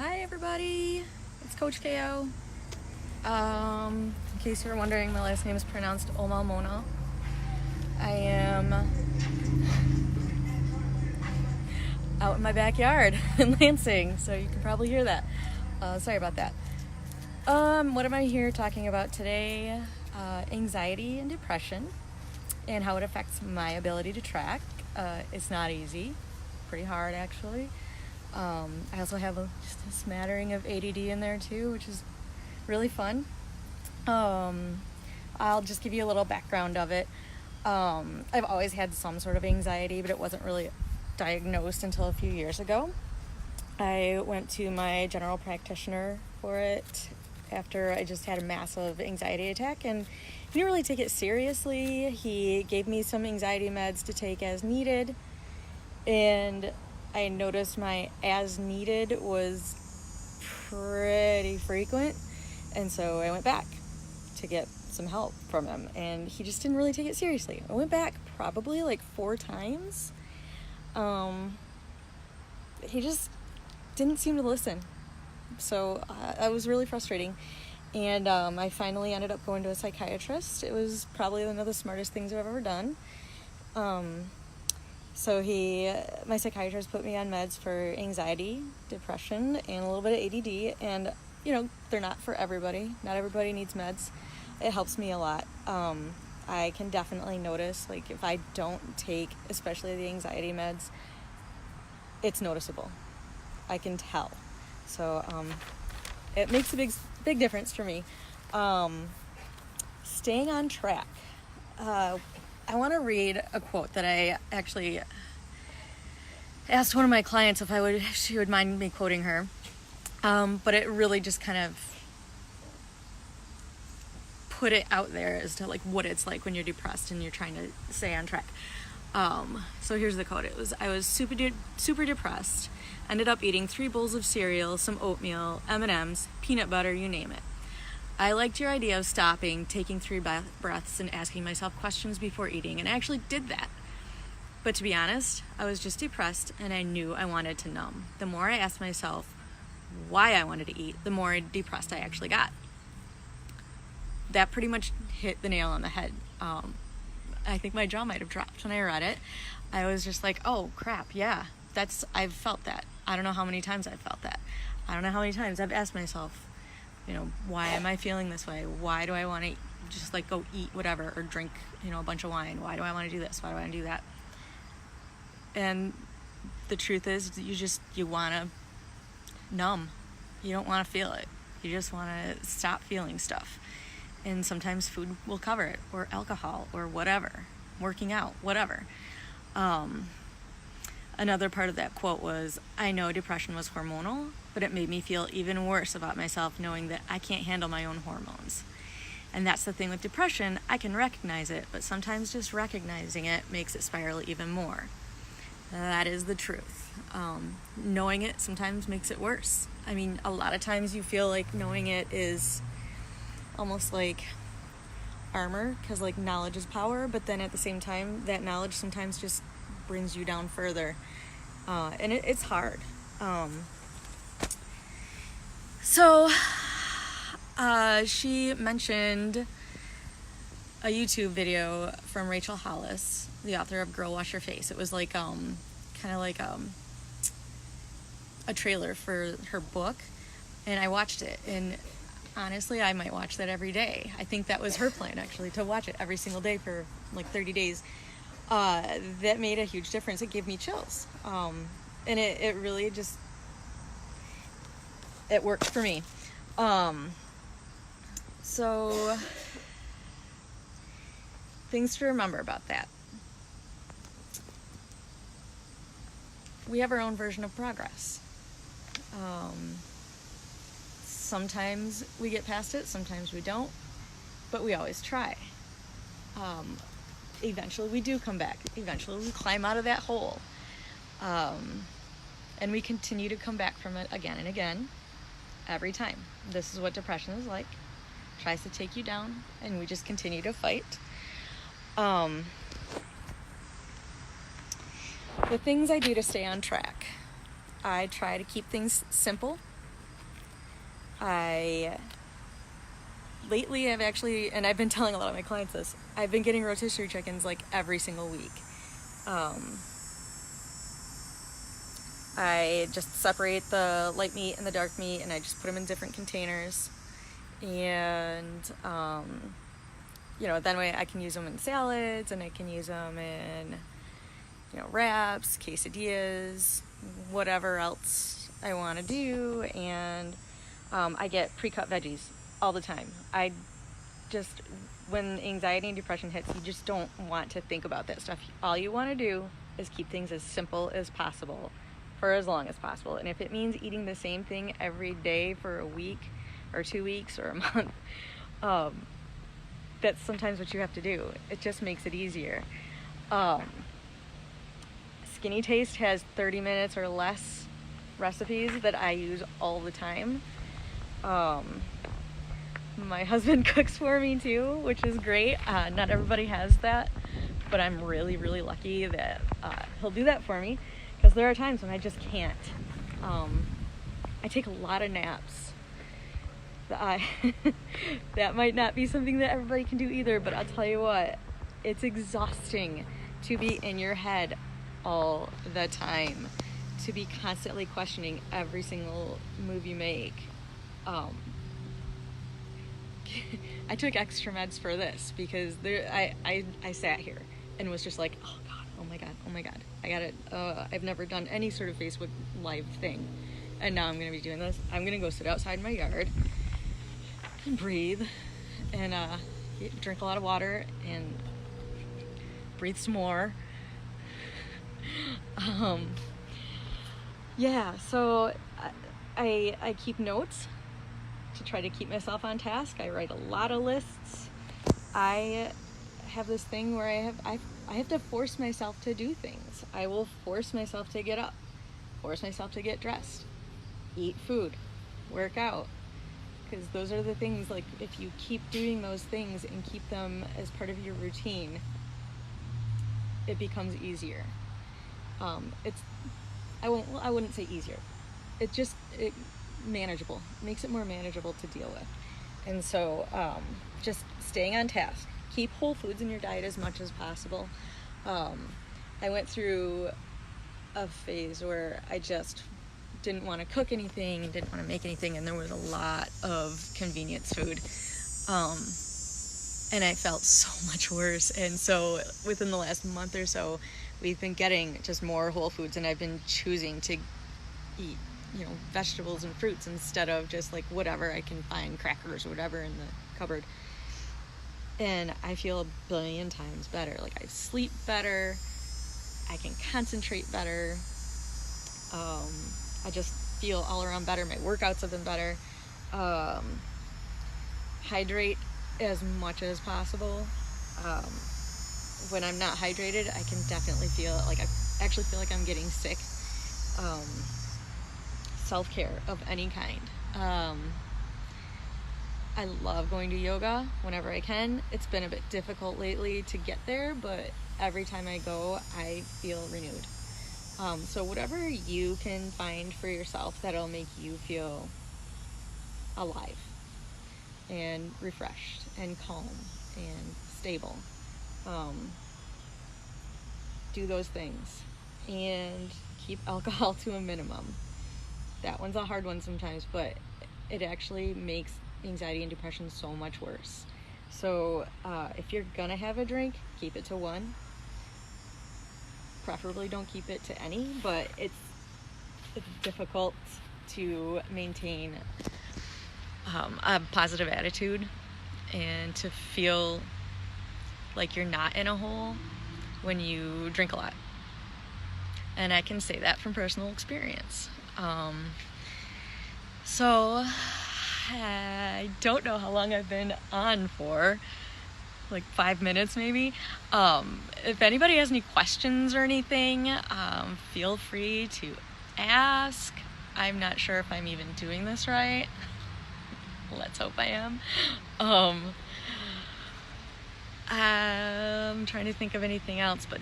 Hi everybody, it's Coach KO. In case you're wondering, my last name is pronounced Omalmona. I am out in my backyard in Lansing, so you can probably hear that. Sorry about that. What am I here talking about today? Anxiety and depression and how it affects my ability to track. It's not easy, pretty hard actually. I also have just a smattering of ADD in there too, which is really fun. I'll just give you a little background of it. I've always had some sort of anxiety, but it wasn't really diagnosed until a few years ago. I went to my general practitioner for it after I just had a massive anxiety attack, and he didn't really take it seriously. He gave me some anxiety meds to take as needed, and I noticed my as needed was pretty frequent, and so I went back to get some help from him, and he just didn't really take it seriously. I went back probably like 4 times. He just didn't seem to listen, so that was really frustrating, and I finally ended up going to a psychiatrist. It was probably one of the smartest things I've ever done. So my psychiatrist put me on meds for anxiety, depression, and a little bit of ADD, and they're not for everybody. Not everybody needs meds. It helps me a lot. I can definitely notice, like, if I don't take, especially the anxiety meds, it's noticeable. I can tell. So it makes a big difference for me. Staying on track. I want to read a quote that I actually asked one of my clients if she would mind me quoting her. But it really just kind of put it out there as to like what it's like when you're depressed and you're trying to stay on track. So here's the quote. I was super depressed. Ended up eating 3 bowls of cereal, some oatmeal, M&Ms, peanut butter, you name it. I liked your idea of stopping, taking 3 breaths, and asking myself questions before eating, and I actually did that. But to be honest, I was just depressed, and I knew I wanted to numb. The more I asked myself why I wanted to eat, the more depressed I actually got. That pretty much hit the nail on the head. I think my jaw might have dropped when I read it. I was just like, oh crap, yeah, I've felt that. I don't know how many times I've felt that. I don't know how many times I've asked myself, why am I feeling this way? Why do I want to just like go eat whatever or drink, a bunch of wine? Why do I want to do this? Why do I want to do that? And the truth is, you want to numb. You don't want to feel it. You just want to stop feeling stuff. And sometimes food will cover it, or alcohol, or whatever, working out, whatever. Another part of that quote was, I know depression was hormonal, but it made me feel even worse about myself knowing that I can't handle my own hormones. And that's the thing with depression, I can recognize it, but sometimes just recognizing it makes it spiral even more. That is the truth. Knowing it sometimes makes it worse. I mean, a lot of times you feel like knowing it is almost like armor, because like knowledge is power, but then at the same time, that knowledge sometimes just brings you down further. And it's hard. So she mentioned a YouTube video from Rachel Hollis, the author of Girl Wash Your Face. It was like kind of like a trailer for her book, and I watched it, and honestly I might watch that every day. I think that was her plan, actually, to watch it every single day for like 30 days. That made a huge difference. It gave me chills, and it really just it worked for me. So things to remember about that. We have our own version of progress. Sometimes we get past it, sometimes we don't, but we always try. Eventually we do come back. Eventually we climb out of that hole. And we continue to come back from it again and again, every time. This is what depression is like. It tries to take you down, and we just continue to fight. The things I do to stay on track. I try to keep things simple Lately I've actually, and I've been telling a lot of my clients this, I've been getting rotisserie chickens like every single week. I just separate the light meat and the dark meat, and I just put them in different containers. And, that way I can use them in salads, and I can use them in, wraps, quesadillas, whatever else I want to do. And I get pre-cut veggies all the time. When anxiety and depression hits, you just don't want to think about that stuff. All you want to do is keep things as simple as possible for as long as possible. And if it means eating the same thing every day for a week or 2 weeks or a month, that's sometimes what you have to do. It just makes it easier. Skinny Taste has 30 minutes or less recipes that I use all the time. My husband cooks for me too, which is great. Not everybody has that, but I'm really, really lucky that he'll do that for me, because there are times when I just can't. I take a lot of naps. That might not be something that everybody can do either, but I'll tell you what, it's exhausting to be in your head all the time, to be constantly questioning every single move you make. I took extra meds for this because I sat here and was just like, oh my god, I gotta, I've never done any sort of Facebook Live thing, and now I'm gonna be doing this. I'm gonna go sit outside in my yard and breathe and drink a lot of water and breathe some more. So I keep notes to try to keep myself on task. I write a lot of lists. I have this thing where I have to force myself to do things. I will force myself to get up, force myself to get dressed, eat food, work out, because those are the things, like, if you keep doing those things and keep them as part of your routine, it becomes easier. I wouldn't say easier. It manageable. It makes it more manageable to deal with. And so just staying on task. Keep whole foods in your diet as much as possible. I went through a phase where I just didn't want to cook anything, didn't want to make anything, and there was a lot of convenience food. And I felt so much worse. And so within the last month or so, we've been getting just more whole foods, and I've been choosing to eat, vegetables and fruits instead of just like whatever I can find, crackers or whatever in the cupboard. And I feel a billion times better. Like, I sleep better, I can concentrate better, I just feel all around better. My workouts have been better. Hydrate as much as possible. When I'm not hydrated, I can definitely feel like I actually feel like I'm getting sick. Self-care of any kind. I love going to yoga whenever I can. It's been a bit difficult lately to get there, but every time I go, I feel renewed. So whatever you can find for yourself that'll make you feel alive and refreshed and calm and stable, do those things, and keep alcohol to a minimum. That one's a hard one sometimes, but it actually makes anxiety and depression so much worse. So if you're gonna have a drink, keep it to one. Preferably don't keep it to any, but it's difficult to maintain a positive attitude and to feel like you're not in a hole when you drink a lot. And I can say that from personal experience. So I don't know how long I've been on for, like 5 minutes maybe. If anybody has any questions or anything, feel free to ask. I'm not sure if I'm even doing this right. Let's hope I am. I'm trying to think of anything else, but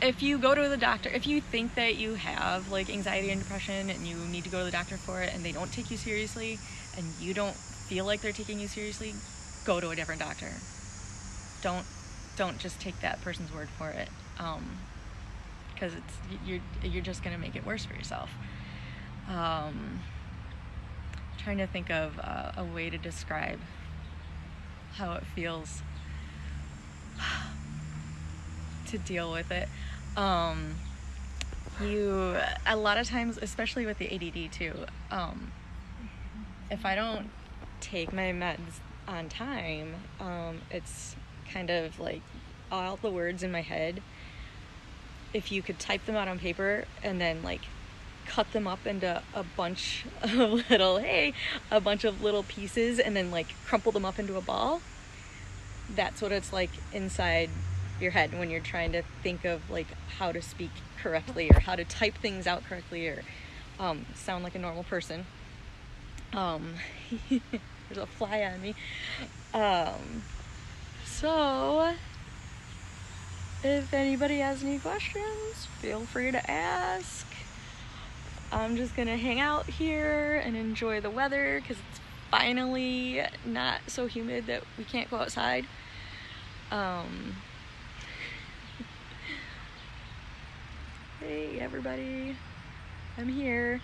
if you go to the doctor, if you think that you have like anxiety and depression and you need to go to the doctor for it and they don't take you seriously and you don't feel like they're taking you seriously, go to a different doctor. Don't just take that person's word for it, because you're just gonna make it worse for yourself. Trying to think of a way to describe how it feels to deal with it. You, a lot of times, especially with the ADD too, if I don't take my meds on time, it's kind of like all the words in my head, if you could type them out on paper and then like cut them up into a bunch of little pieces and then like crumple them up into a ball, that's what it's like inside your head when you're trying to think of like how to speak correctly or how to type things out correctly or sound like a normal person. There's a fly on me. So if anybody has any questions, feel free to ask. I'm just gonna hang out here and enjoy the weather because it's finally not so humid that we can't go outside. Hey everybody, I'm here.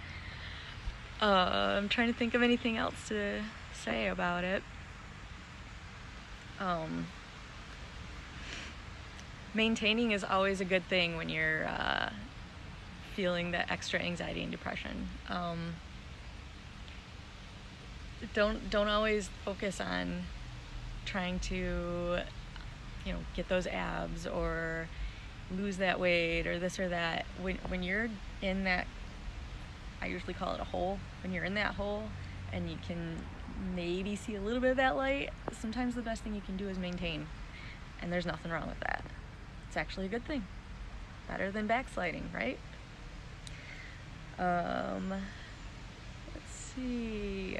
I'm trying to think of anything else to say about it. Maintaining is always a good thing when you're feeling that extra anxiety and depression. Don't always focus on trying to, get those abs or lose that weight or this or that. When you're in that, I usually call it a hole, when you're in that hole and you can maybe see a little bit of that light, sometimes the best thing you can do is maintain, and there's nothing wrong with that. It's actually a good thing. Better than backsliding, right? Let's see.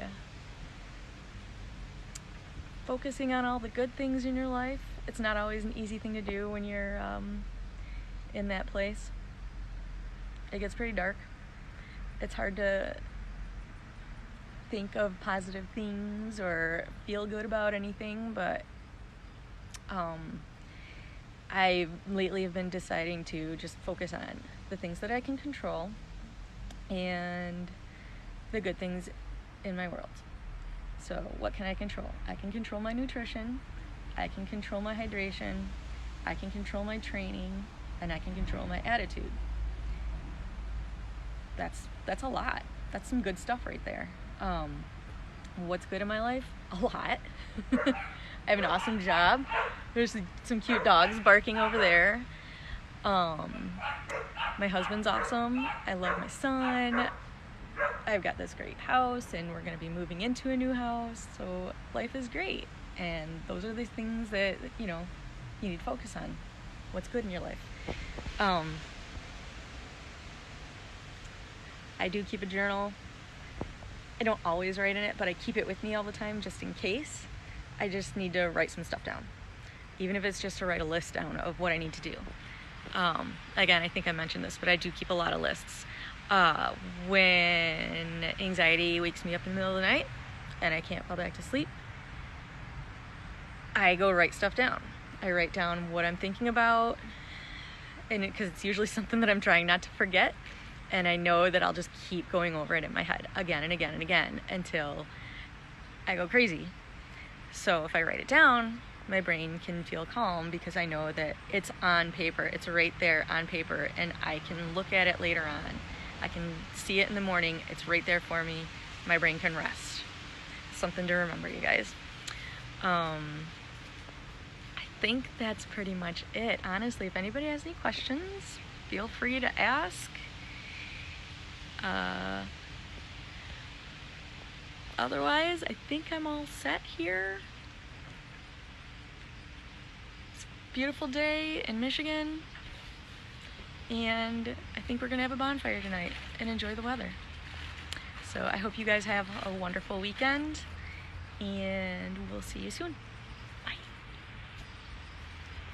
Focusing on all the good things in your life. It's not always an easy thing to do when you're in that place. It gets pretty dark. It's hard to think of positive things or feel good about anything, but I lately have been deciding to just focus on the things that I can control and the good things in my world. So what can I control? I can control my nutrition, I can control my hydration, I can control my training, and I can control my attitude. That's a lot. That's some good stuff right there. What's good in my life? A lot. I have an awesome job. There's some cute dogs barking over there. My husband's awesome. I love my son. I've got this great house and we're going to be moving into a new house. So life is great. And those are the things that, you need to focus on. What's good in your life. I do keep a journal. I don't always write in it, but I keep it with me all the time just in case. I just need to write some stuff down. Even if it's just to write a list down of what I need to do. Again, I think I mentioned this, but I do keep a lot of lists. When anxiety wakes me up in the middle of the night and I can't fall back to sleep, I go write stuff down. I write down what I'm thinking about, and because it's usually something that I'm trying not to forget, and I know that I'll just keep going over it in my head again and again and again until I go crazy. So if I write it down, my brain can feel calm because I know that it's on paper. It's right there on paper, and I can look at it later on. I can see it in the morning. It's right there for me. My brain can rest. Something to remember, you guys. I think that's pretty much it. Honestly, if anybody has any questions, feel free to ask. Otherwise, I think I'm all set here. It's a beautiful day in Michigan, and I think we're gonna have a bonfire tonight and enjoy the weather. So I hope you guys have a wonderful weekend, and we'll see you soon.